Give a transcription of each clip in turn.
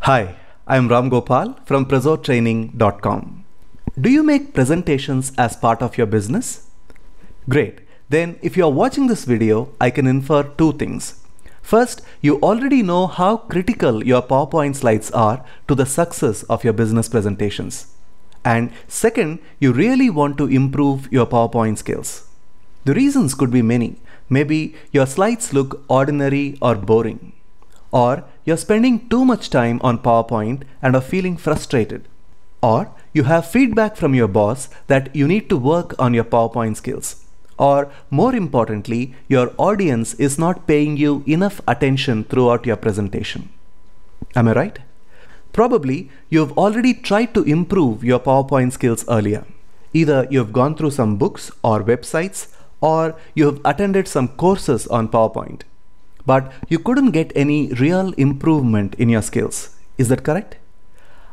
Hi, I am Ram Gopal from PrezoTraining.com. Do you make presentations as part of your business? Great. Then if you are watching this video, I can infer two things. First, you already know how critical your PowerPoint slides are to the success of your business presentations. And second, you really want to improve your PowerPoint skills. The reasons could be many. Maybe your slides look ordinary or boring. Or you're spending too much time on PowerPoint and are feeling frustrated. Or you have feedback from your boss that you need to work on your PowerPoint skills. Or more importantly, your audience is not paying you enough attention throughout your presentation. Am I right? Probably you've already tried to improve your PowerPoint skills earlier. Either you've gone through some books or websites, or you've attended some courses on PowerPoint. But you couldn't get any real improvement in your skills. Is that correct?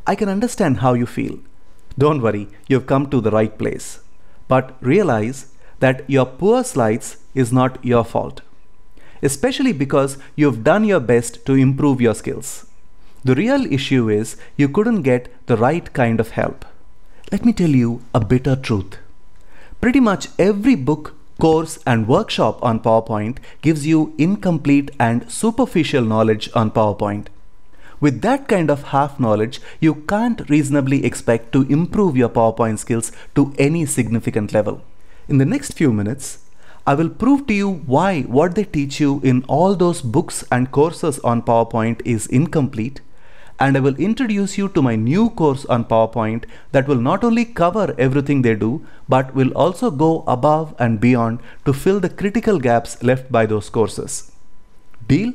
I can understand how you feel. Don't worry, you've come to the right place. But realize that your poor slides is not your fault, especially because you've done your best to improve your skills. The real issue is you couldn't get the right kind of help. Let me tell you a bitter truth. Pretty much every book, course and workshop on PowerPoint gives you incomplete and superficial knowledge on PowerPoint. With that kind of half knowledge, you can't reasonably expect to improve your PowerPoint skills to any significant level. In the next few minutes, I will prove to you why what they teach you in all those books and courses on PowerPoint is incomplete, and I will introduce you to my new course on PowerPoint that will not only cover everything they do, but will also go above and beyond to fill the critical gaps left by those courses. Deal?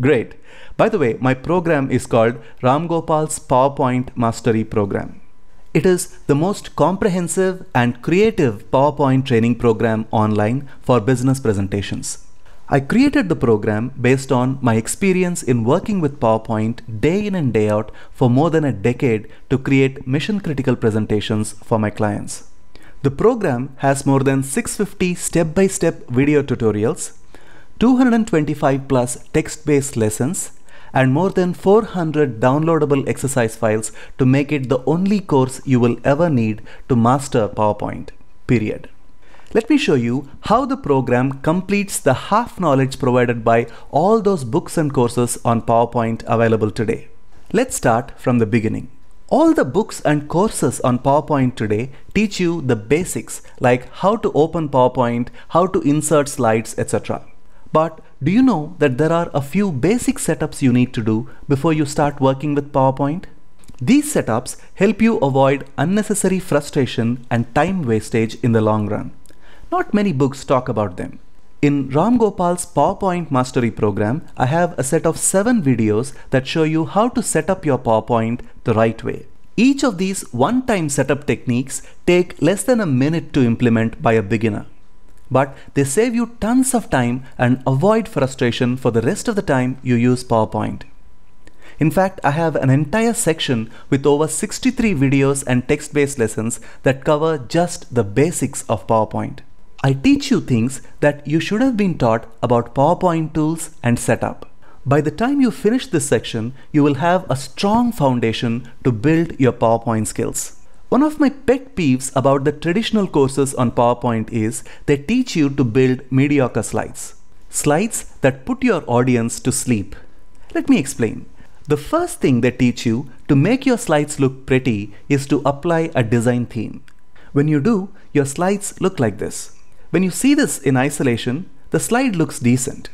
Great. By the way, my program is called Ram Gopal's PowerPoint Mastery Program. It is the most comprehensive and creative PowerPoint training program online for business presentations. I created the program based on my experience in working with PowerPoint day in and day out for more than a decade to create mission-critical presentations for my clients. The program has more than 650 step-by-step video tutorials, 225 plus text-based lessons, and more than 400 downloadable exercise files to make it the only course you will ever need to master PowerPoint, period. Let me show you how the program completes the half knowledge provided by all those books and courses on PowerPoint available today. Let's start from the beginning. All the books and courses on PowerPoint today teach you the basics like how to open PowerPoint, how to insert slides, etc. But do you know that there are a few basic setups you need to do before you start working with PowerPoint? These setups help you avoid unnecessary frustration and time wastage in the long run. Not many books talk about them. In Ram Gopal's PowerPoint Mastery Program, I have a set of 7 videos that show you how to set up your PowerPoint the right way. Each of these one-time setup techniques take less than a minute to implement by a beginner. But they save you tons of time and avoid frustration for the rest of the time you use PowerPoint. In fact, I have an entire section with over 63 videos and text-based lessons that cover just the basics of PowerPoint. I teach you things that you should have been taught about PowerPoint tools and setup. By the time you finish this section, you will have a strong foundation to build your PowerPoint skills. One of my pet peeves about the traditional courses on PowerPoint is they teach you to build mediocre slides. Slides that put your audience to sleep. Let me explain. The first thing they teach you to make your slides look pretty is to apply a design theme. When you do, your slides look like this. When you see this in isolation, the slide looks decent.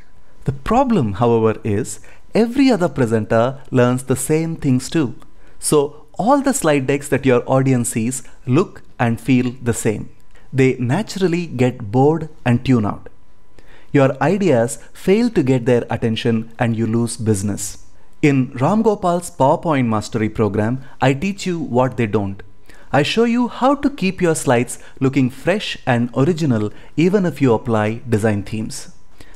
The problem, however, is every other presenter learns the same things too. So all the slide decks that your audience sees look and feel the same. They naturally get bored and tune out. Your ideas fail to get their attention and you lose business. In Ram Gopal's PowerPoint Mastery Program, I teach you what they don't. I show you how to keep your slides looking fresh and original even if you apply design themes.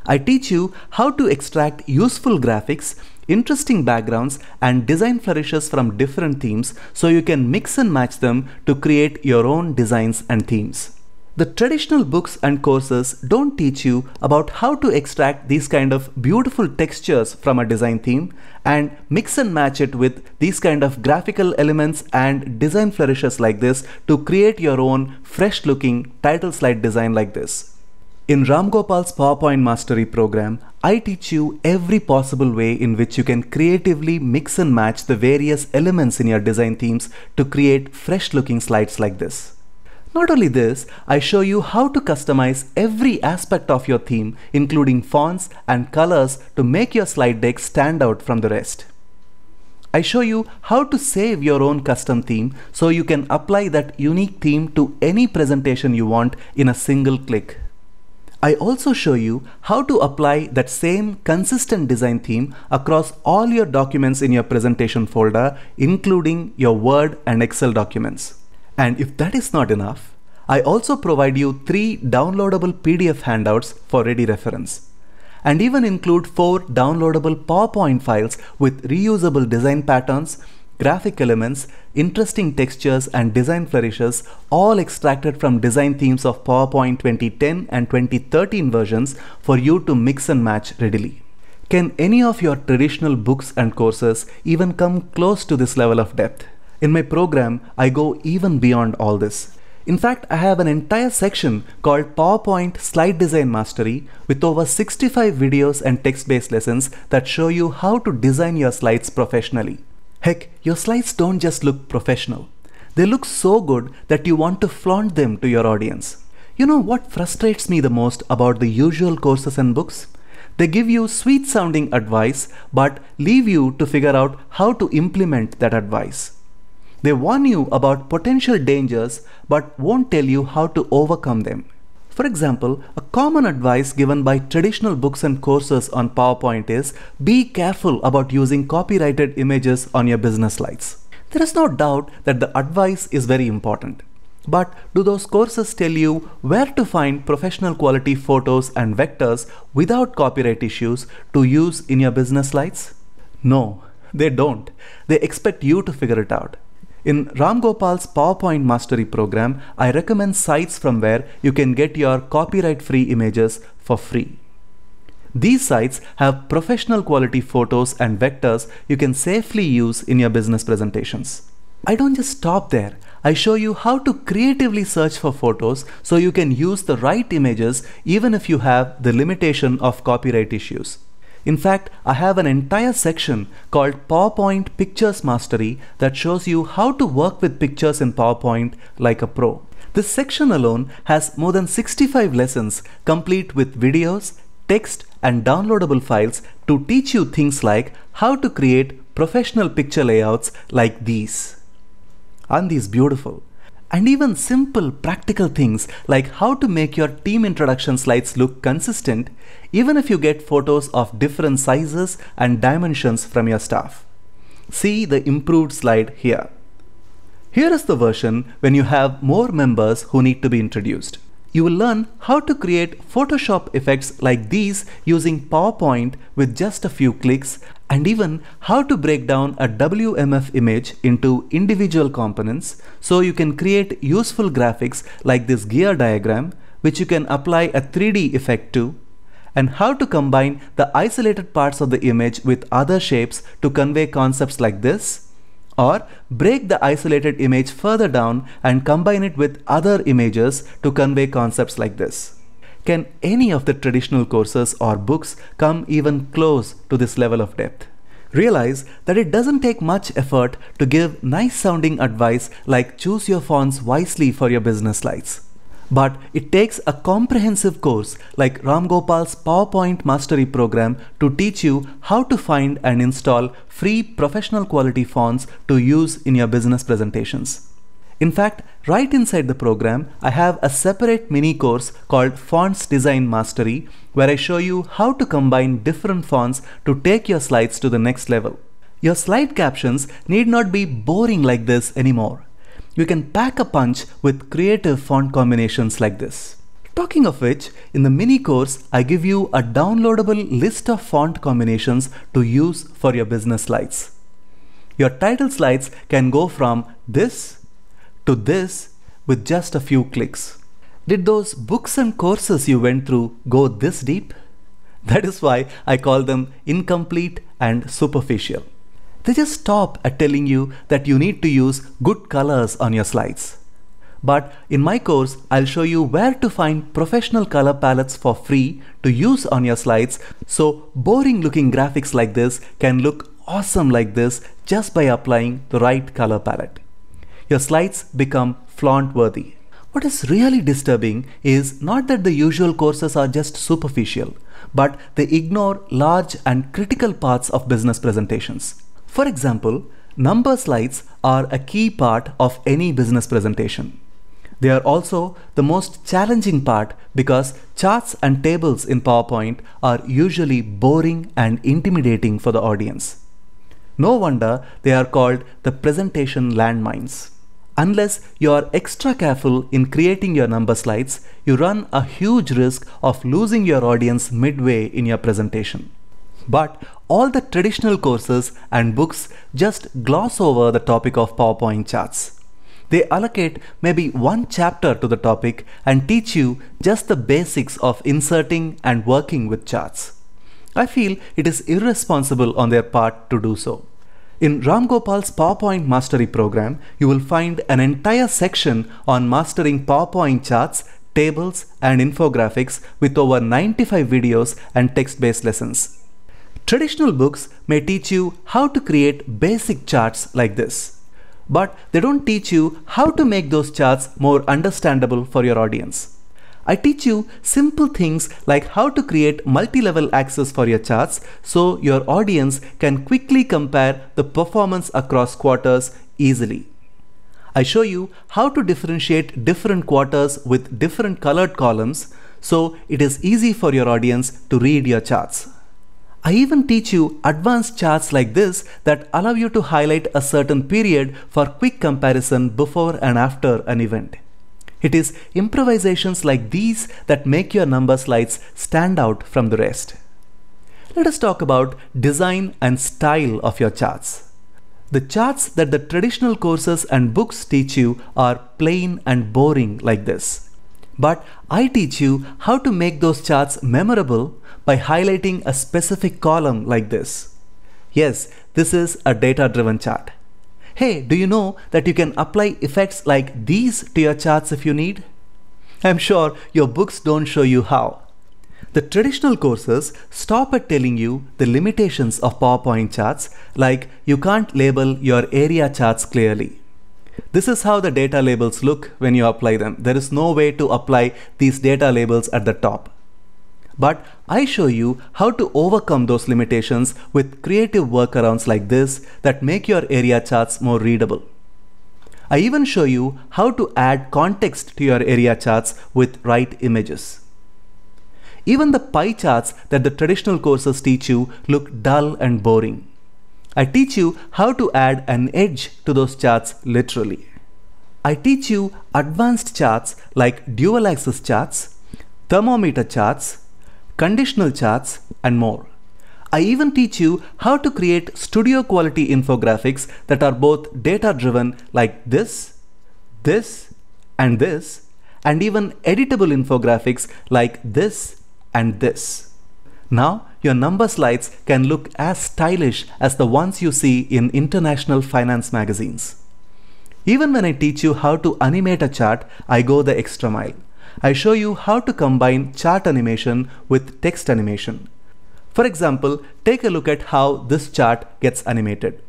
I teach you how to extract useful graphics, interesting backgrounds and design flourishes from different themes so you can mix and match them to create your own designs and themes. The traditional books and courses don't teach you about how to extract these kind of beautiful textures from a design theme and mix and match it with these kind of graphical elements and design flourishes like this to create your own fresh looking title slide design like this. In Ram Gopal's PowerPoint Mastery program, I teach you every possible way in which you can creatively mix and match the various elements in your design themes to create fresh looking slides like this. Not only this, I show you how to customize every aspect of your theme, including fonts and colors, to make your slide deck stand out from the rest. I show you how to save your own custom theme so you can apply that unique theme to any presentation you want in a single click. I also show you how to apply that same consistent design theme across all your documents in your presentation folder, including your Word and Excel documents. And if that is not enough, I also provide you 3 downloadable PDF handouts for ready reference, and even include 4 downloadable PowerPoint files with reusable design patterns, graphic elements, interesting textures and design flourishes, all extracted from design themes of PowerPoint 2010 and 2013 versions for you to mix and match readily. Can any of your traditional books and courses even come close to this level of depth? In my program, I go even beyond all this. In fact, I have an entire section called PowerPoint Slide Design Mastery with over 65 videos and text-based lessons that show you how to design your slides professionally. Heck, your slides don't just look professional. They look so good that you want to flaunt them to your audience. You know what frustrates me the most about the usual courses and books? They give you sweet sounding advice but leave you to figure out how to implement that advice. They warn you about potential dangers but won't tell you how to overcome them. For example, a common advice given by traditional books and courses on PowerPoint is be careful about using copyrighted images on your business slides. There is no doubt that the advice is very important. But do those courses tell you where to find professional quality photos and vectors without copyright issues to use in your business slides? No, they don't. They expect you to figure it out. In Ram Gopal's PowerPoint Mastery program, I recommend sites from where you can get your copyright-free images for free. These sites have professional quality photos and vectors you can safely use in your business presentations. I don't just stop there. I show you how to creatively search for photos so you can use the right images even if you have the limitation of copyright issues. In fact, I have an entire section called PowerPoint Pictures Mastery that shows you how to work with pictures in PowerPoint like a pro. This section alone has more than 65 lessons complete with videos, text and downloadable files to teach you things like how to create professional picture layouts like these. Aren't these beautiful? And even simple practical things like how to make your team introduction slides look consistent even if you get photos of different sizes and dimensions from your staff. See the improved slide here. Here is the version when you have more members who need to be introduced. You will learn how to create Photoshop effects like these using PowerPoint with just a few clicks, and even how to break down a WMF image into individual components so you can create useful graphics like this gear diagram, which you can apply a 3D effect to, and how to combine the isolated parts of the image with other shapes to convey concepts like this, or break the isolated image further down and combine it with other images to convey concepts like this. Can any of the traditional courses or books come even close to this level of depth? Realize that it doesn't take much effort to give nice sounding advice like choose your fonts wisely for your business slides. But it takes a comprehensive course like Ram Gopal's PowerPoint Mastery program to teach you how to find and install free professional quality fonts to use in your business presentations. In fact, right inside the program, I have a separate mini course called Fonts Design Mastery where I show you how to combine different fonts to take your slides to the next level. Your slide captions need not be boring like this anymore. You can pack a punch with creative font combinations like this. Talking of which, in the mini course, I give you a downloadable list of font combinations to use for your business slides. Your title slides can go from this to this with just a few clicks. Did those books and courses you went through go this deep? That is why I call them incomplete and superficial. They just stop at telling you that you need to use good colors on your slides. But in my course, I'll show you where to find professional color palettes for free to use on your slides, so boring looking graphics like this can look awesome like this just by applying the right color palette. Your slides become flaunt worthy. What is really disturbing is not that the usual courses are just superficial, but they ignore large and critical parts of business presentations. For example, number slides are a key part of any business presentation. They are also the most challenging part because charts and tables in PowerPoint are usually boring and intimidating for the audience. No wonder they are called the presentation landmines. Unless you are extra careful in creating your number slides, you run a huge risk of losing your audience midway in your presentation. But all the traditional courses and books just gloss over the topic of PowerPoint charts. They allocate maybe one chapter to the topic and teach you just the basics of inserting and working with charts. I feel it is irresponsible on their part to do so. In Ram Gopal's PowerPoint Mastery program, you will find an entire section on mastering PowerPoint charts, tables, and infographics with over 95 videos and text-based lessons. Traditional books may teach you how to create basic charts like this, but they don't teach you how to make those charts more understandable for your audience. I teach you simple things like how to create multi-level access for your charts so your audience can quickly compare the performance across quarters easily. I show you how to differentiate different quarters with different colored columns so it is easy for your audience to read your charts. I even teach you advanced charts like this that allow you to highlight a certain period for quick comparison before and after an event. It is improvisations like these that make your number slides stand out from the rest. Let us talk about design and style of your charts. The charts that the traditional courses and books teach you are plain and boring like this. But I teach you how to make those charts memorable by highlighting a specific column like this. Yes, this is a data-driven chart. Hey, do you know that you can apply effects like these to your charts if you need? I'm sure your books don't show you how. The traditional courses stop at telling you the limitations of PowerPoint charts, like you can't label your area charts clearly. This is how the data labels look when you apply them. There is no way to apply these data labels at the top. But I show you how to overcome those limitations with creative workarounds like this that make your area charts more readable. I even show you how to add context to your area charts with right images. Even the pie charts that the traditional courses teach you look dull and boring. I teach you how to add an edge to those charts literally. I teach you advanced charts like dual axis charts, thermometer charts, conditional charts, and more. I even teach you how to create studio quality infographics that are both data driven like this, and even editable infographics like this and this. Now your number slides can look as stylish as the ones you see in international finance magazines. Even when I teach you how to animate a chart, I go the extra mile. I show you how to combine chart animation with text animation. For example, take a look at how this chart gets animated.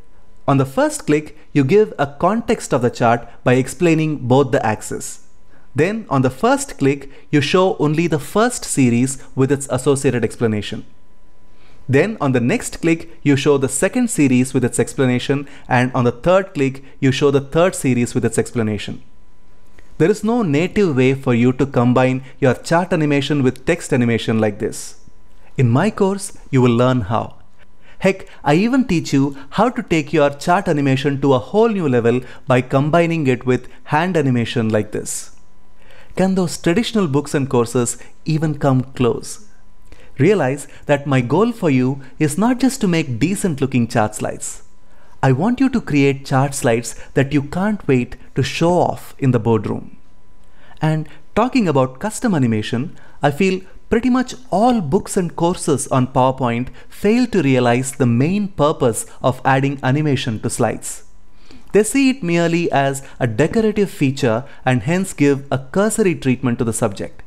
On the first click, you give a context of the chart by explaining both the axes. Then on the first click, you show only the first series with its associated explanation. Then on the next click, you show the second series with its explanation, and on the third click, you show the third series with its explanation. There is no native way for you to combine your chart animation with text animation like this. In my course, you will learn how. Heck, I even teach you how to take your chart animation to a whole new level by combining it with hand animation like this. Can those traditional books and courses even come close? Realize that my goal for you is not just to make decent looking chart slides. I want you to create chart slides that you can't wait to show off in the boardroom. And Talking about custom animation, I feel pretty much all books and courses on PowerPoint fail to realize the main purpose of adding animation to slides. They see it merely as a decorative feature and hence give a cursory treatment to the subject.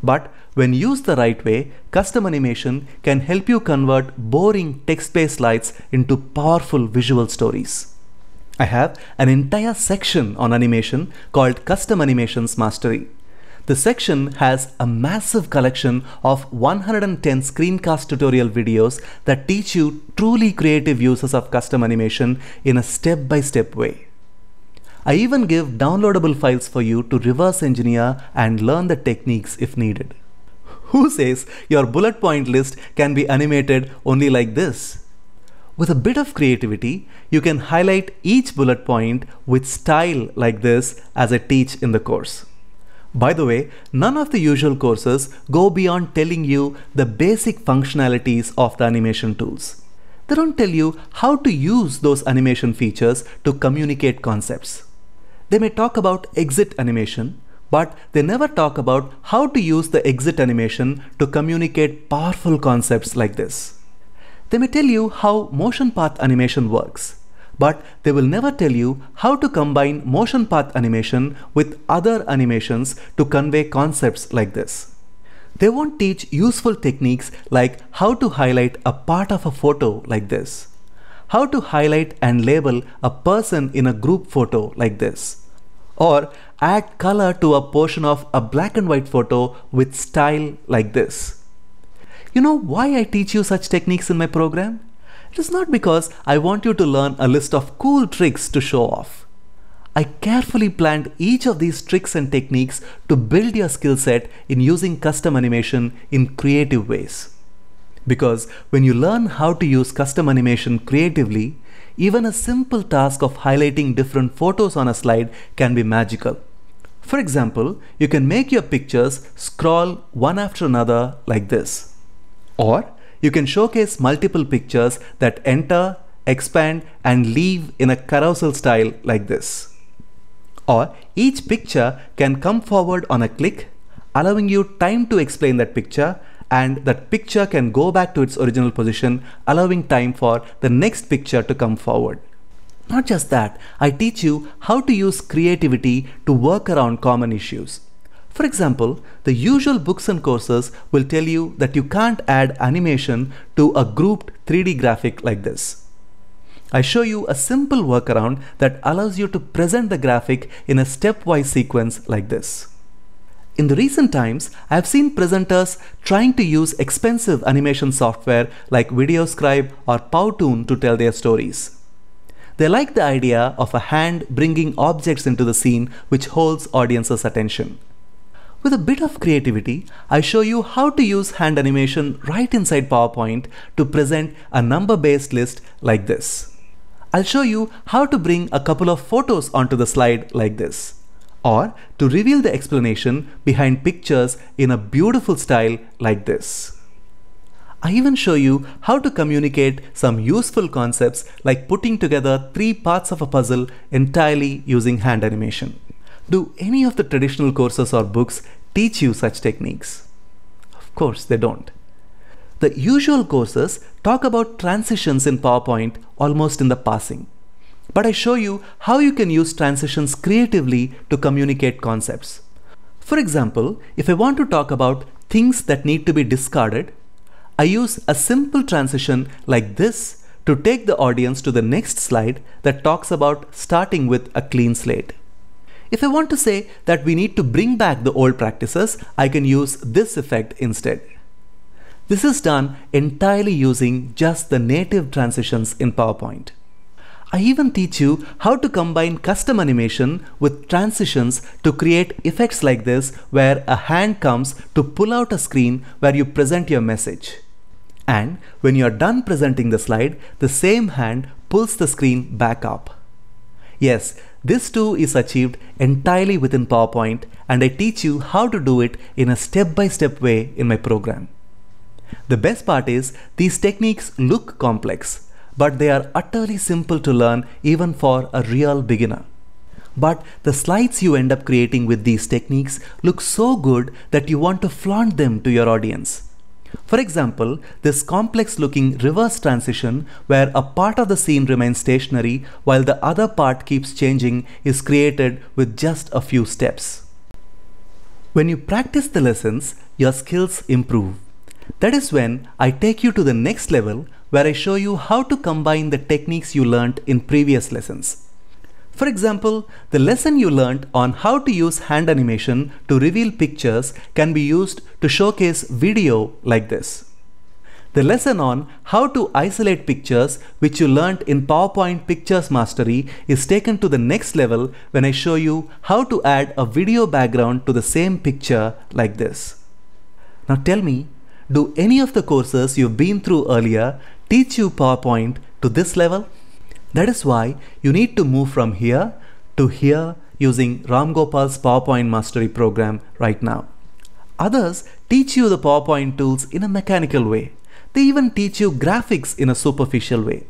But when used the right way, custom animation can help you convert boring text-based slides into powerful visual stories. I have an entire section on animation called Custom Animations Mastery. The section has a massive collection of 110 screencast tutorial videos that teach you truly creative uses of custom animation in a step-by-step way. I even give downloadable files for you to reverse engineer and learn the techniques if needed. Who says your bullet point list can be animated only like this? With a bit of creativity, you can highlight each bullet point with style like this as I teach in the course. By the way, none of the usual courses go beyond telling you the basic functionalities of the animation tools. They don't tell you how to use those animation features to communicate concepts. They may talk about exit animation, but they never talk about how to use the exit animation to communicate powerful concepts like this. They may tell you how motion path animation works, but they will never tell you how to combine motion path animation with other animations to convey concepts like this. They won't teach useful techniques like how to highlight a part of a photo like this, how to highlight and label a person in a group photo like this, or add color to a portion of a black and white photo with style like this. You know why I teach you such techniques in my program? It is not because I want you to learn a list of cool tricks to show off. I carefully planned each of these tricks and techniques to build your skill set in using custom animation in creative ways. Because when you learn how to use custom animation creatively, even a simple task of highlighting different photos on a slide can be magical. For example, you can make your pictures scroll one after another like this. Or you can showcase multiple pictures that enter, expand, and leave in a carousel style like this. Or each picture can come forward on a click, allowing you time to explain that picture, and that picture can go back to its original position, allowing time for the next picture to come forward. Not just that, I teach you how to use creativity to work around common issues. For example, the usual books and courses will tell you that you can't add animation to a grouped 3D graphic like this. I show you a simple workaround that allows you to present the graphic in a stepwise sequence like this. In the recent times, I have seen presenters trying to use expensive animation software like VideoScribe or Powtoon to tell their stories. They like the idea of a hand bringing objects into the scene which holds audience's attention. With a bit of creativity, I show you how to use hand animation right inside PowerPoint to present a number-based list like this. I'll show you how to bring a couple of photos onto the slide like this, or to reveal the explanation behind pictures in a beautiful style like this. I even show you how to communicate some useful concepts like putting together 3 parts of a puzzle entirely using hand animation. Do any of the traditional courses or books teach you such techniques? Of course they don't. The usual courses talk about transitions in PowerPoint almost in the passing. But I show you how you can use transitions creatively to communicate concepts. For example, if I want to talk about things that need to be discarded, I use a simple transition like this to take the audience to the next slide that talks about starting with a clean slate. If I want to say that we need to bring back the old practices, I can use this effect instead. This is done entirely using just the native transitions in PowerPoint. I even teach you how to combine custom animation with transitions to create effects like this, where a hand comes to pull out a screen where you present your message. And when you are done presenting the slide, the same hand pulls the screen back up. Yes, this too is achieved entirely within PowerPoint, and I teach you how to do it in a step-by-step way in my program. The best part is these techniques look complex, but they are utterly simple to learn even for a real beginner. But the slides you end up creating with these techniques look so good that you want to flaunt them to your audience. For example, this complex looking reverse transition where a part of the scene remains stationary while the other part keeps changing is created with just a few steps. When you practice the lessons, your skills improve. That is when I take you to the next level where I show you how to combine the techniques you learned in previous lessons. For example, the lesson you learned on how to use hand animation to reveal pictures can be used to showcase video like this. The lesson on how to isolate pictures, which you learned in PowerPoint Pictures Mastery, is taken to the next level when I show you how to add a video background to the same picture like this. Now tell me, do any of the courses you've been through earlier teach you PowerPoint to this level? That is why you need to move from here to here using Ram Gopal's PowerPoint Mastery program right now. Others teach you the PowerPoint tools in a mechanical way. They even teach you graphics in a superficial way.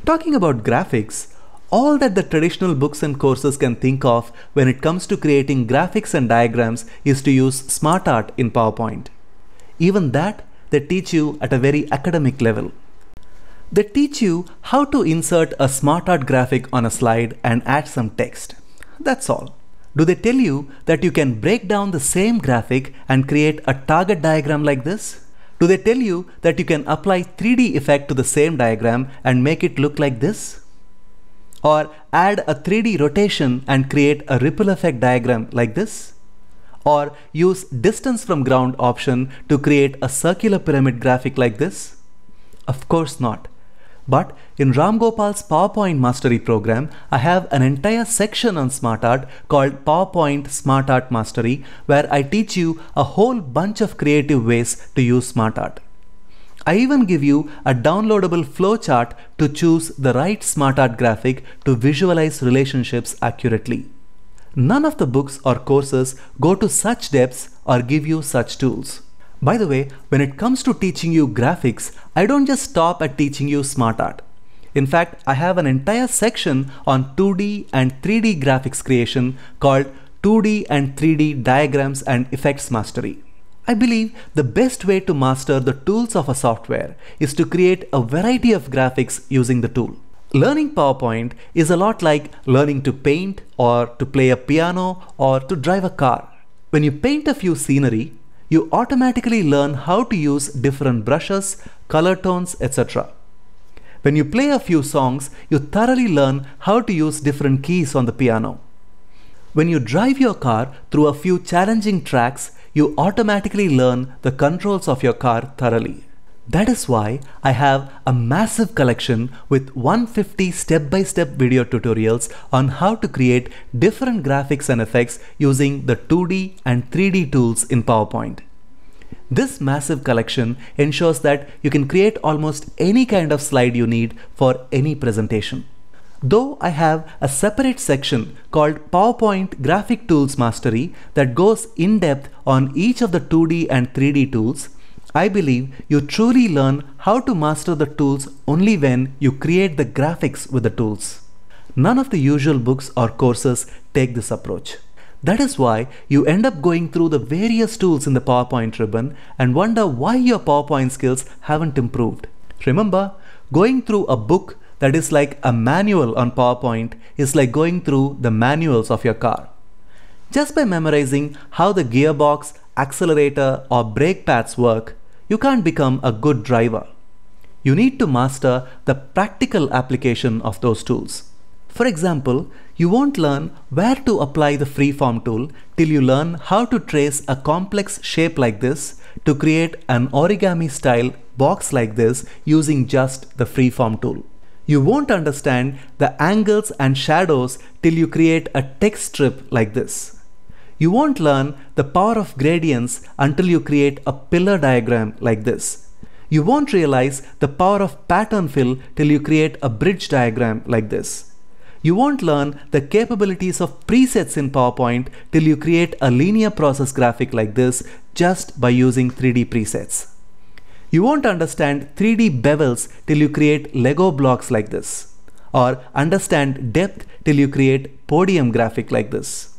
Talking about graphics, all that the traditional books and courses can think of when it comes to creating graphics and diagrams is to use smart art in PowerPoint. Even that they teach you at a very academic level. They teach you how to insert a smart art graphic on a slide and add some text. That's all. Do they tell you that you can break down the same graphic and create a target diagram like this? Do they tell you that you can apply 3D effect to the same diagram and make it look like this? Or add a 3D rotation and create a ripple effect diagram like this? Or use distance from ground option to create a circular pyramid graphic like this? Of course not. But in Ram Gopal's PowerPoint Mastery program, I have an entire section on Smart Art called PowerPoint Smart Art Mastery, where I teach you a whole bunch of creative ways to use Smart Art. I even give you a downloadable flowchart to choose the right Smart Art graphic to visualize relationships accurately. None of the books or courses go to such depths or give you such tools. By the way, when it comes to teaching you graphics, I don't just stop at teaching you smart art. In fact, I have an entire section on 2D and 3D graphics creation called 2D and 3D Diagrams and Effects Mastery. I believe the best way to master the tools of a software is to create a variety of graphics using the tool. Learning PowerPoint is a lot like learning to paint or to play a piano or to drive a car. When you paint a few scenery, you automatically learn how to use different brushes, color tones, etc. When you play a few songs, you thoroughly learn how to use different keys on the piano. When you drive your car through a few challenging tracks, you automatically learn the controls of your car thoroughly. That is why I have a massive collection with 150 step-by-step video tutorials on how to create different graphics and effects using the 2D and 3D tools in PowerPoint. This massive collection ensures that you can create almost any kind of slide you need for any presentation. Though I have a separate section called PowerPoint Graphic Tools Mastery that goes in depth on each of the 2D and 3D tools, I believe you truly learn how to master the tools only when you create the graphics with the tools. None of the usual books or courses take this approach. That is why you end up going through the various tools in the PowerPoint ribbon and wonder why your PowerPoint skills haven't improved. Remember, going through a book that is like a manual on PowerPoint is like going through the manuals of your car. Just by memorizing how the gearbox, accelerator, or brake pads work, you can't become a good driver. You need to master the practical application of those tools. For example, you won't learn where to apply the freeform tool till you learn how to trace a complex shape like this to create an origami style box like this using just the freeform tool. You won't understand the angles and shadows till you create a text strip like this. You won't learn the power of gradients until you create a pillar diagram like this. You won't realize the power of pattern fill till you create a bridge diagram like this. You won't learn the capabilities of presets in PowerPoint till you create a linear process graphic like this just by using 3D presets. You won't understand 3D bevels till you create Lego blocks like this. or understand depth till you create podium graphic like this,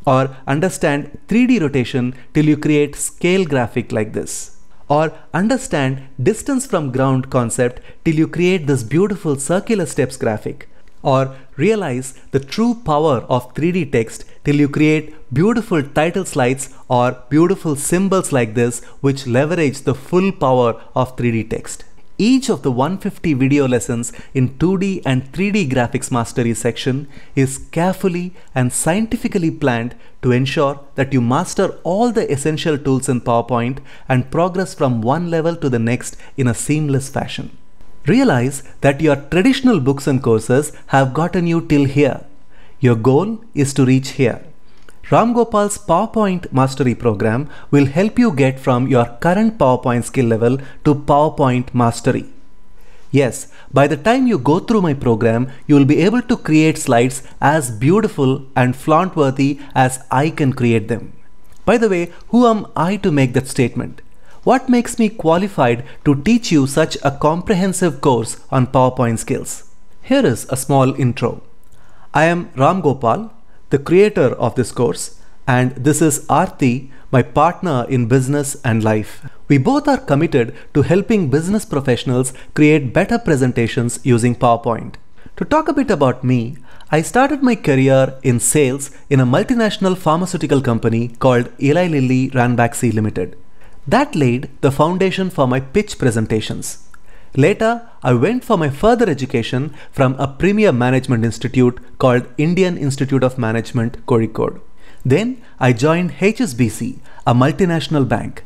or understand 3D rotation till you create scale graphic like this, or understand distance from ground concept till you create this beautiful circular steps graphic, or realize the true power of 3D text till you create beautiful title slides or beautiful symbols like this which leverage the full power of 3D text. Each of the 150 video lessons in 2D and 3D graphics mastery section is carefully and scientifically planned to ensure that you master all the essential tools in PowerPoint and progress from one level to the next in a seamless fashion. Realize that your traditional books and courses have gotten you till here. Your goal is to reach here. Ram Gopal's PowerPoint Mastery Program will help you get from your current PowerPoint skill level to PowerPoint Mastery. Yes, by the time you go through my program, you will be able to create slides as beautiful and flaunt-worthy as I can create them. By the way, who am I to make that statement? What makes me qualified to teach you such a comprehensive course on PowerPoint skills? Here is a small intro. I am Ram Gopal, the creator of this course, and this is Aarti, my partner in business and life. We both are committed to helping business professionals create better presentations using PowerPoint. To talk a bit about me, I started my career in sales in a multinational pharmaceutical company called Eli Lilly Ranbaxy Limited. That laid the foundation for my pitch presentations. Later, I went for my further education from a premier management institute called Indian Institute of Management, Kozhikode. Then I joined HSBC, a multinational bank.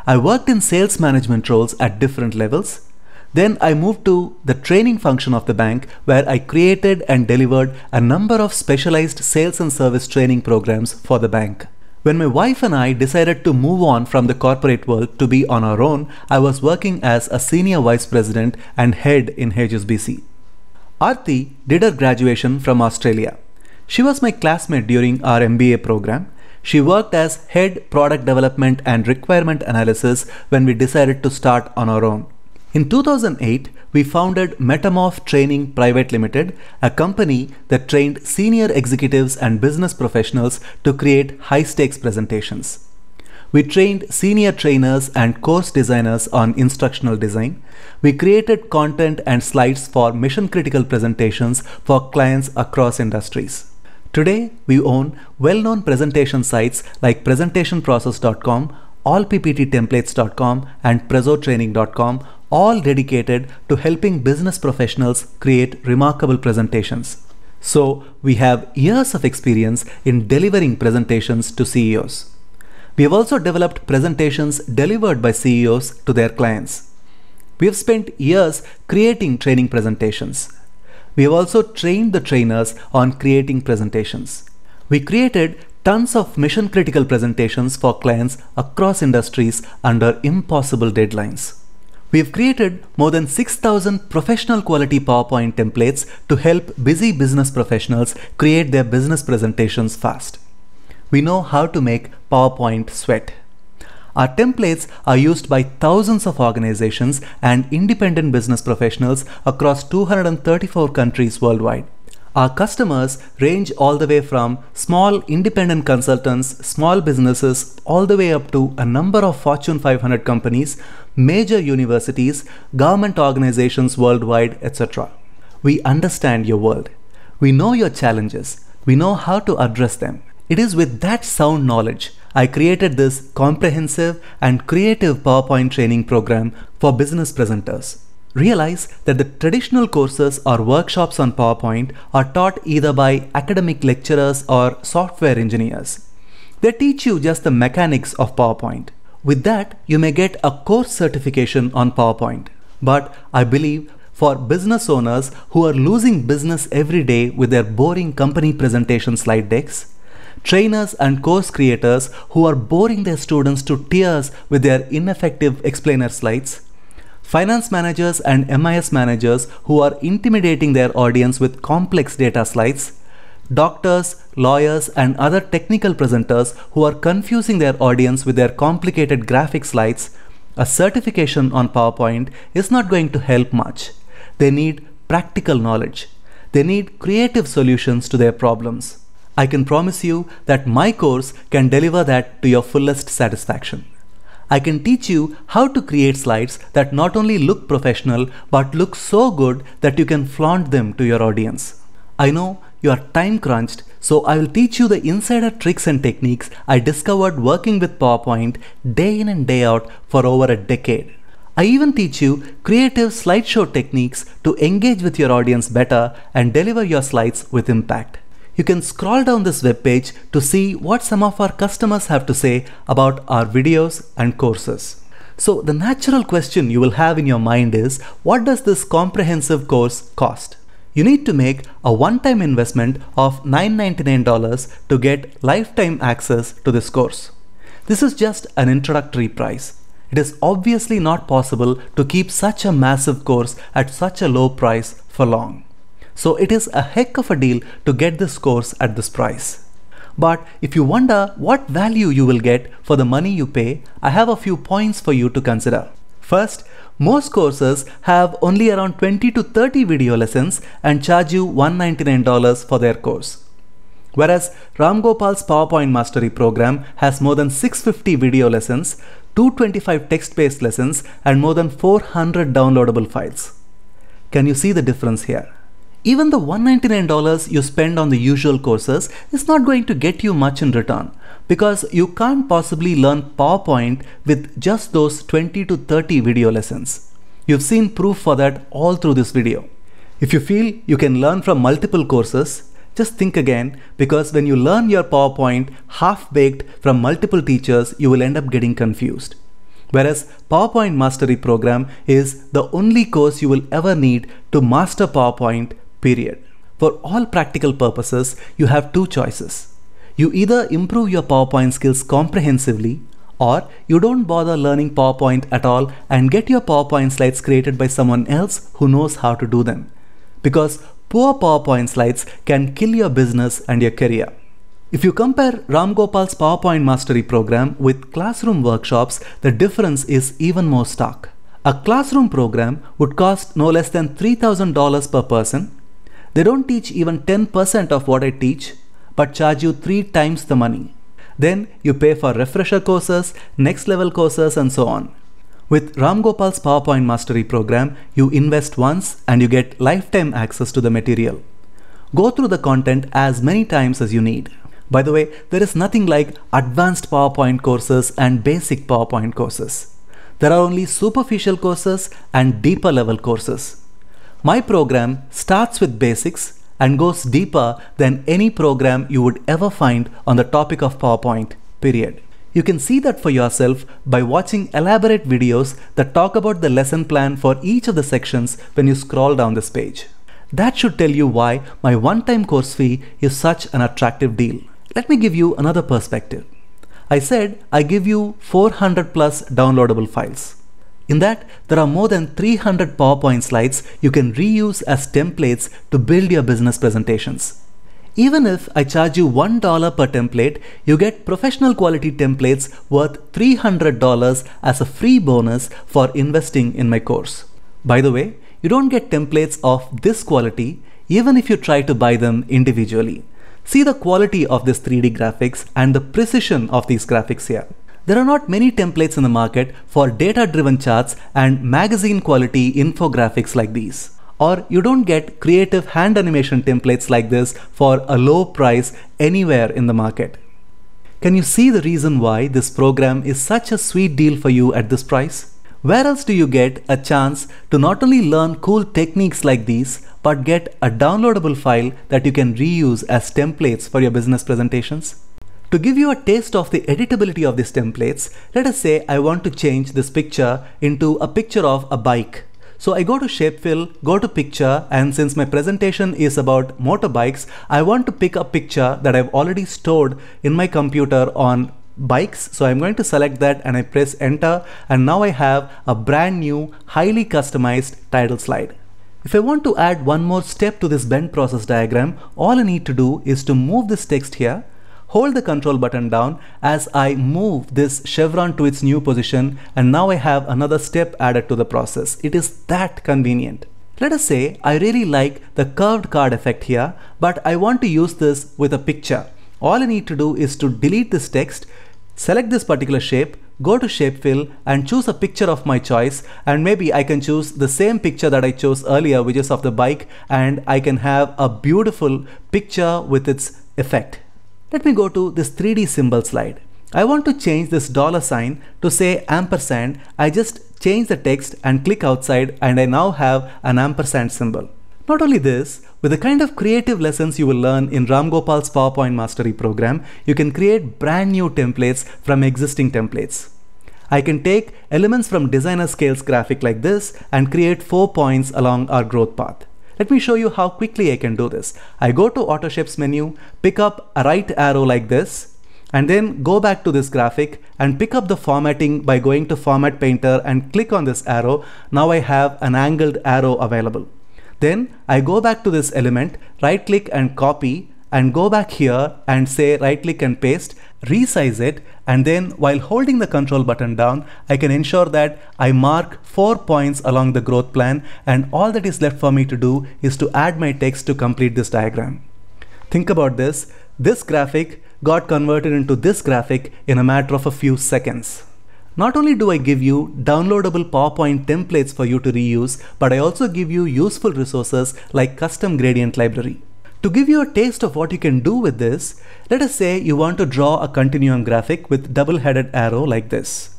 I worked in sales management roles at different levels. Then I moved to the training function of the bank, where I created and delivered a number of specialized sales and service training programs for the bank. When my wife and I decided to move on from the corporate world to be on our own, I was working as a senior vice president and head in HSBC. Aarti did her graduation from Australia. She was my classmate during our MBA program. She worked as head product development and requirement analysis when we decided to start on our own. In 2008, we founded Metamorph Training Private Limited, a company that trained senior executives and business professionals to create high-stakes presentations. We trained senior trainers and course designers on instructional design. We created content and slides for mission-critical presentations for clients across industries. Today, we own well-known presentation sites like presentationprocess.com, allppttemplates.com, and prezotraining.com, all dedicated to helping business professionals create remarkable presentations. So we have years of experience in delivering presentations to CEOs. We have also developed presentations delivered by CEOs to their clients. We have spent years creating training presentations. We have also trained the trainers on creating presentations. We created tons of mission-critical presentations for clients across industries under impossible deadlines. We have created more than 6,000 professional quality PowerPoint templates to help busy business professionals create their business presentations fast. We know how to make PowerPoint sweat. Our templates are used by thousands of organizations and independent business professionals across 234 countries worldwide. Our customers range all the way from small independent consultants, small businesses, all the way up to a number of Fortune 500 companies, major universities, government organizations worldwide, etc. We understand your world. We know your challenges. We know how to address them. It is with that sound knowledge I created this comprehensive and creative PowerPoint training program for business presenters. Realize that the traditional courses or workshops on PowerPoint are taught either by academic lecturers or software engineers. They teach you just the mechanics of PowerPoint. With that, you may get a course certification on PowerPoint. But I believe for business owners who are losing business every day with their boring company presentation slide decks, trainers and course creators who are boring their students to tears with their ineffective explainer slides, finance managers and MIS managers who are intimidating their audience with complex data slides, doctors, lawyers, and other technical presenters who are confusing their audience with their complicated graphic slides, a certification on PowerPoint is not going to help much. They need practical knowledge. They need creative solutions to their problems. I can promise you that my course can deliver that to your fullest satisfaction. I can teach you how to create slides that not only look professional but look so good that you can flaunt them to your audience. I know you are time crunched, so I will teach you the insider tricks and techniques I discovered working with PowerPoint day in and day out for over a decade. I even teach you creative slideshow techniques to engage with your audience better and deliver your slides with impact. You can scroll down this webpage to see what some of our customers have to say about our videos and courses. So the natural question you will have in your mind is, what does this comprehensive course cost? You need to make a one-time investment of $999 to get lifetime access to this course. This is just an introductory price. It is obviously not possible to keep such a massive course at such a low price for long. So it is a heck of a deal to get this course at this price. But if you wonder what value you will get for the money you pay, I have a few points for you to consider. First, most courses have only around 20 to 30 video lessons and charge you $199 for their course. Whereas Ram Gopal's PowerPoint Mastery program has more than 650 video lessons, 225 text-based lessons, and more than 400 downloadable files. Can you see the difference here? Even the $199 you spend on the usual courses is not going to get you much in return, because you can't possibly learn PowerPoint with just those 20 to 30 video lessons. You've seen proof for that all through this video. If you feel you can learn from multiple courses, just think again, because when you learn your PowerPoint half-baked from multiple teachers, you will end up getting confused. Whereas PowerPoint Mastery Program is the only course you will ever need to master PowerPoint, period. For all practical purposes, you have two choices. You either improve your PowerPoint skills comprehensively, or you don't bother learning PowerPoint at all and get your PowerPoint slides created by someone else who knows how to do them. Because poor PowerPoint slides can kill your business and your career. If you compare Ram Gopal's PowerPoint Mastery program with classroom workshops, the difference is even more stark. A classroom program would cost no less than $3,000 per person. They don't teach even 10% of what I teach, but charge you 3 times the money. Then you pay for refresher courses, next level courses, and so on. With Ram Gopal's PowerPoint Mastery program, you invest once and you get lifetime access to the material. Go through the content as many times as you need. By the way, there is nothing like advanced PowerPoint courses and basic PowerPoint courses. There are only superficial courses and deeper level courses. My program starts with basics and goes deeper than any program you would ever find on the topic of PowerPoint, period. You can see that for yourself by watching elaborate videos that talk about the lesson plan for each of the sections when you scroll down this page. That should tell you why my one-time course fee is such an attractive deal. Let me give you another perspective. I said I give you 400 plus downloadable files. In that, there are more than 300 PowerPoint slides you can reuse as templates to build your business presentations. Even if I charge you $1 per template, you get professional quality templates worth $300 as a free bonus for investing in my course. By the way, you don't get templates of this quality even if you try to buy them individually. See the quality of this 3D graphics and the precision of these graphics here. There are not many templates in the market for data-driven charts and magazine quality infographics like these. Or you don't get creative hand animation templates like this for a low price anywhere in the market. Can you see the reason why this program is such a sweet deal for you at this price? Where else do you get a chance to not only learn cool techniques like these, but get a downloadable file that you can reuse as templates for your business presentations? To give you a taste of the editability of these templates, let us say I want to change this picture into a picture of a bike. So I go to Shapefill, go to Picture, and since my presentation is about motorbikes, I want to pick a picture that I've already stored in my computer on bikes. So I'm going to select that and I press Enter, and now I have a brand new, highly customized title slide. If I want to add one more step to this bend process diagram, all I need to do is to move this text here, hold the control button down as I move this chevron to its new position, and now I have another step added to the process. It is that convenient. Let us say I really like the curved card effect here, but I want to use this with a picture. All I need to do is to delete this text, select this particular shape, go to shape fill and choose a picture of my choice, and maybe I can choose the same picture that I chose earlier, which is of the bike, and I can have a beautiful picture with its effect. Let me go to this 3D symbol slide. I want to change this $sign to say ampersand. I just change the text and click outside and I now have an ampersand symbol. Not only this, with the kind of creative lessons you will learn in Ram Gopal's PowerPoint Mastery program, you can create brand new templates from existing templates. I can take elements from designer scales graphic like this and create 4 points along our growth path. Let me show you how quickly I can do this. I go to Auto Shapes menu, pick up a right arrow like this, and then go back to this graphic and pick up the formatting by going to Format Painter and click on this arrow. Now I have an angled arrow available. Then I go back to this element, right click and copy, and go back here and say right click and paste, resize it, and then while holding the control button down, I can ensure that I mark 4 points along the growth plan, and all that is left for me to do is to add my text to complete this diagram. Think about this. This graphic got converted into this graphic in a matter of a few seconds. Not only do I give you downloadable PowerPoint templates for you to reuse, but I also give you useful resources like custom gradient library. To give you a taste of what you can do with this, let us say you want to draw a continuum graphic with double-headed arrow like this.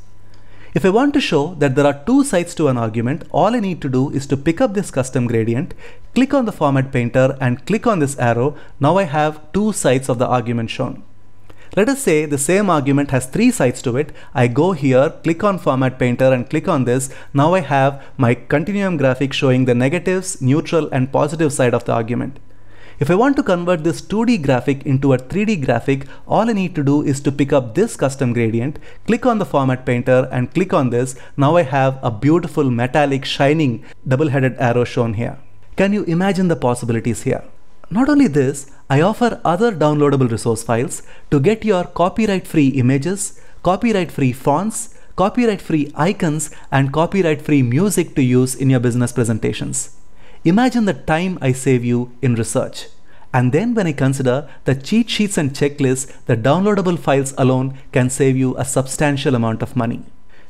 If I want to show that there are 2 sides to an argument, all I need to do is to pick up this custom gradient, click on the Format Painter and click on this arrow. Now I have 2 sides of the argument shown. Let us say the same argument has 3 sides to it. I go here, click on Format Painter and click on this. Now I have my continuum graphic showing the negatives, neutral and positive side of the argument. If I want to convert this 2D graphic into a 3D graphic, all I need to do is to pick up this custom gradient, click on the Format Painter and click on this. Now I have a beautiful metallic shining double-headed arrow shown here. Can you imagine the possibilities here? Not only this, I offer other downloadable resource files to get your copyright-free images, copyright-free fonts, copyright-free icons, and copyright-free music to use in your business presentations. Imagine the time I save you in research. And then when I consider the cheat sheets and checklists, the downloadable files alone can save you a substantial amount of money.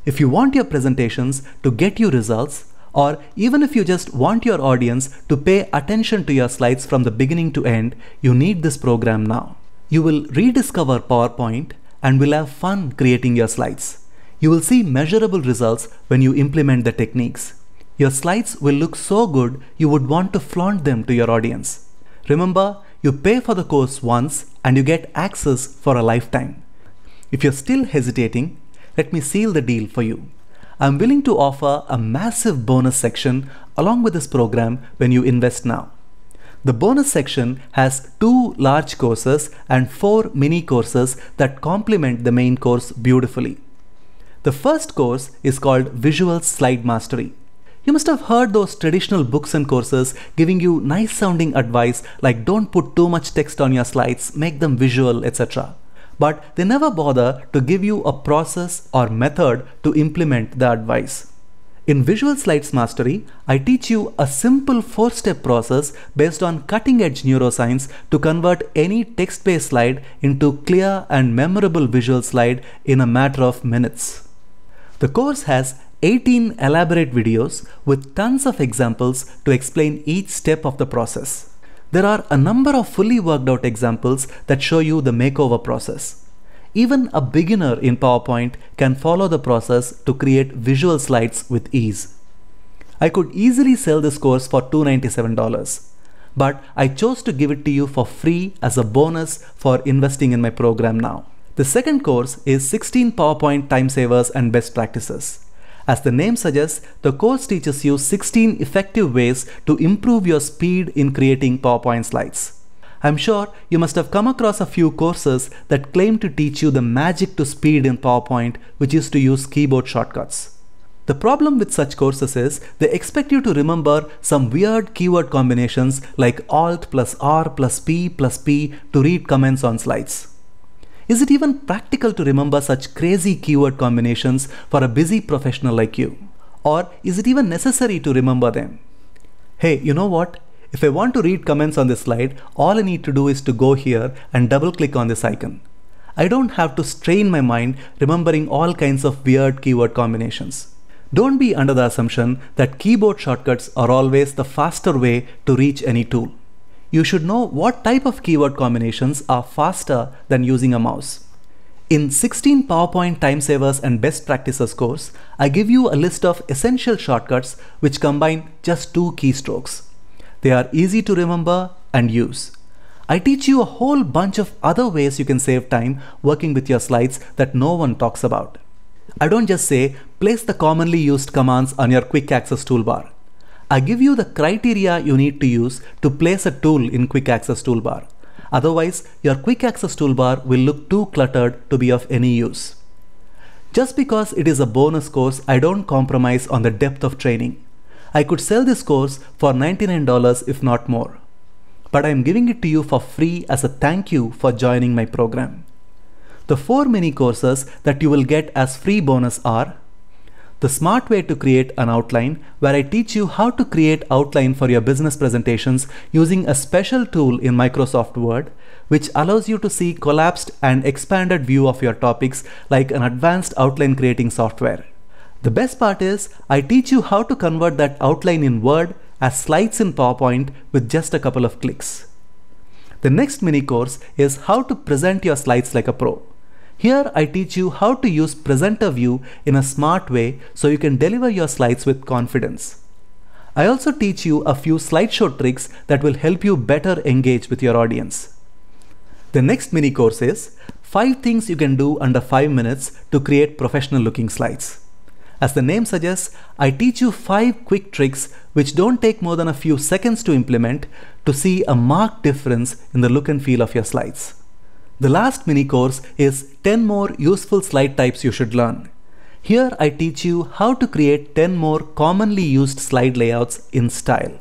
If you want your presentations to get you results, or even if you just want your audience to pay attention to your slides from the beginning to end, you need this program now. You will rediscover PowerPoint and will have fun creating your slides. You will see measurable results when you implement the techniques. Your slides will look so good you would want to flaunt them to your audience. Remember, you pay for the course once and you get access for a lifetime. If you're still hesitating, let me seal the deal for you. I'm willing to offer a massive bonus section along with this program when you invest now. The bonus section has 2 large courses and 4 mini courses that complement the main course beautifully. The first course is called Visual Slide Mastery. You must have heard those traditional books and courses giving you nice sounding advice like don't put too much text on your slides, make them visual, etc. But they never bother to give you a process or method to implement the advice. In Visual Slides Mastery, I teach you a simple 4-step process based on cutting-edge neuroscience to convert any text-based slide into clear and memorable visual slide in a matter of minutes. The course has 18 elaborate videos with tons of examples to explain each step of the process. There are a number of fully worked out examples that show you the makeover process. Even a beginner in PowerPoint can follow the process to create visual slides with ease. I could easily sell this course for $297, but I chose to give it to you for free as a bonus for investing in my program now. The second course is 16 PowerPoint time savers and best practices. As the name suggests, the course teaches you 16 effective ways to improve your speed in creating PowerPoint slides. I'm sure you must have come across a few courses that claim to teach you the magic to speed in PowerPoint, which is to use keyboard shortcuts. The problem with such courses is they expect you to remember some weird keyword combinations like Alt plus R plus P to read comments on slides. Is it even practical to remember such crazy keyword combinations for a busy professional like you? Or is it even necessary to remember them? Hey, you know what? If I want to read comments on this slide, all I need to do is to go here and double click on this icon. I don't have to strain my mind remembering all kinds of weird keyword combinations. Don't be under the assumption that keyboard shortcuts are always the faster way to reach any tool. You should know what type of keyword combinations are faster than using a mouse. In 16 PowerPoint Time Savers and Best Practices course, I give you a list of essential shortcuts which combine just 2 keystrokes. They are easy to remember and use. I teach you a whole bunch of other ways you can save time working with your slides that no one talks about. I don't just say, place the commonly used commands on your quick access toolbar. I give you the criteria you need to use to place a tool in quick access toolbar. Otherwise, your quick access toolbar will look too cluttered to be of any use. Just because it is a bonus course, I don't compromise on the depth of training. I could sell this course for $99 if not more. But I am giving it to you for free as a thank you for joining my program. The 4 mini courses that you will get as free bonus are: the smart way to create an outline, where I teach you how to create outline for your business presentations using a special tool in Microsoft Word, which allows you to see collapsed and expanded view of your topics like an advanced outline creating software. The best part is, I teach you how to convert that outline in Word as slides in PowerPoint with just a couple of clicks. The next mini course is how to present your slides like a pro. Here I teach you how to use presenter view in a smart way so you can deliver your slides with confidence. I also teach you a few slideshow tricks that will help you better engage with your audience. The next mini course is 5 things you can do under 5 minutes to create professional looking slides. As the name suggests, I teach you 5 quick tricks which don't take more than a few seconds to implement to see a marked difference in the look and feel of your slides. The last mini course is 10 more useful slide types you should learn. Here I teach you how to create 10 more commonly used slide layouts in style.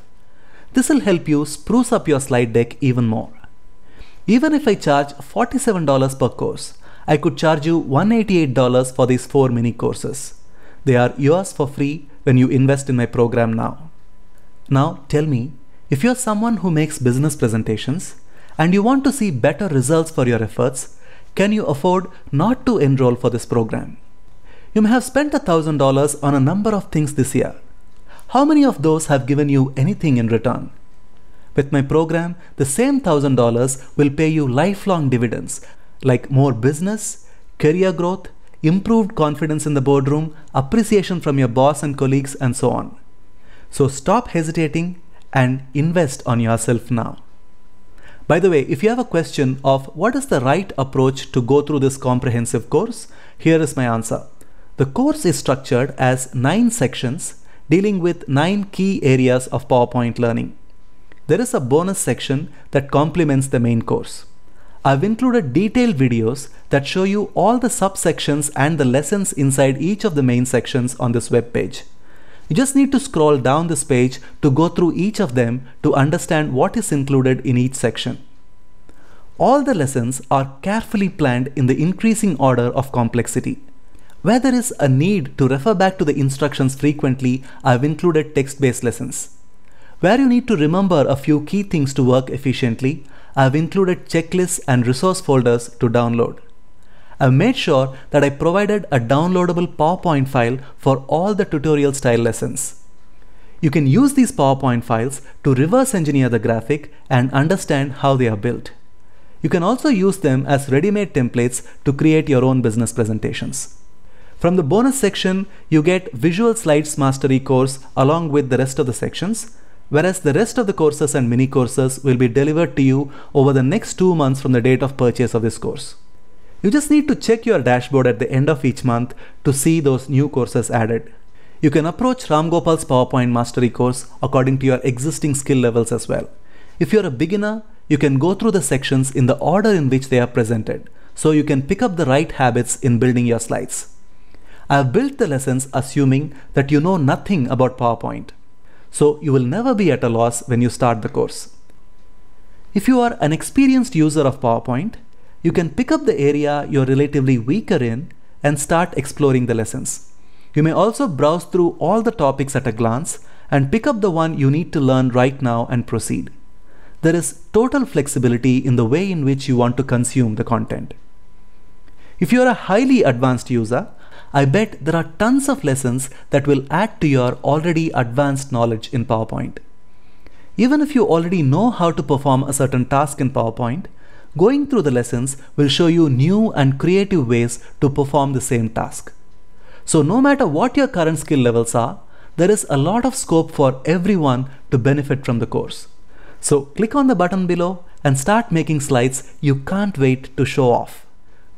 This will help you spruce up your slide deck even more. Even if I charge $47 per course, I could charge you $188 for these 4 mini courses. They are yours for free when you invest in my program now. Now tell me, if you're someone who makes business presentations and you want to see better results for your efforts, can you afford not to enroll for this program? You may have spent $1,000 on a number of things this year. How many of those have given you anything in return? With my program, the same $1,000 will pay you lifelong dividends like more business, career growth, improved confidence in the boardroom, appreciation from your boss and colleagues, and so on. So stop hesitating and invest on yourself now. By the way, if you have a question of what is the right approach to go through this comprehensive course, here is my answer. The course is structured as 9 sections dealing with 9 key areas of PowerPoint learning. There is a bonus section that complements the main course. I've included detailed videos that show you all the subsections and the lessons inside each of the main sections on this web page. You just need to scroll down this page to go through each of them to understand what is included in each section. All the lessons are carefully planned in the increasing order of complexity. Where there is a need to refer back to the instructions frequently, I've included text-based lessons. Where you need to remember a few key things to work efficiently, I've included checklists and resource folders to download. I've made sure that I provided a downloadable PowerPoint file for all the tutorial style lessons. You can use these PowerPoint files to reverse engineer the graphic and understand how they are built. You can also use them as ready-made templates to create your own business presentations. From the bonus section, you get Visual Slides Mastery course along with the rest of the sections, whereas the rest of the courses and mini courses will be delivered to you over the next 2 months from the date of purchase of this course. You just need to check your dashboard at the end of each month to see those new courses added. You can approach Ram Gopal's PowerPoint Mastery course according to your existing skill levels as well. If you're a beginner, you can go through the sections in the order in which they are presented, so you can pick up the right habits in building your slides. I have built the lessons assuming that you know nothing about PowerPoint, so you will never be at a loss when you start the course. If you are an experienced user of PowerPoint, you can pick up the area you're relatively weaker in and start exploring the lessons. You may also browse through all the topics at a glance and pick up the one you need to learn right now and proceed. There is total flexibility in the way in which you want to consume the content. If you are a highly advanced user, I bet there are tons of lessons that will add to your already advanced knowledge in PowerPoint. Even if you already know how to perform a certain task in PowerPoint, going through the lessons will show you new and creative ways to perform the same task. So no matter what your current skill levels are, there is a lot of scope for everyone to benefit from the course. So click on the button below and start making slides you can't wait to show off.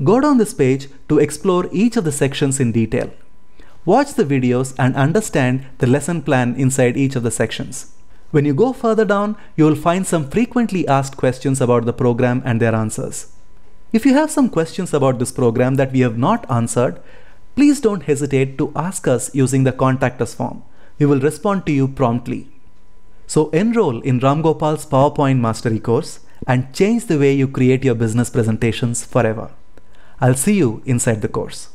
Go down this page to explore each of the sections in detail. Watch the videos and understand the lesson plan inside each of the sections. When you go further down, you will find some frequently asked questions about the program and their answers. If you have some questions about this program that we have not answered, please don't hesitate to ask us using the Contact Us form. We will respond to you promptly. So enroll in Ram Gopal's PowerPoint Mastery course and change the way you create your business presentations forever. I'll see you inside the course.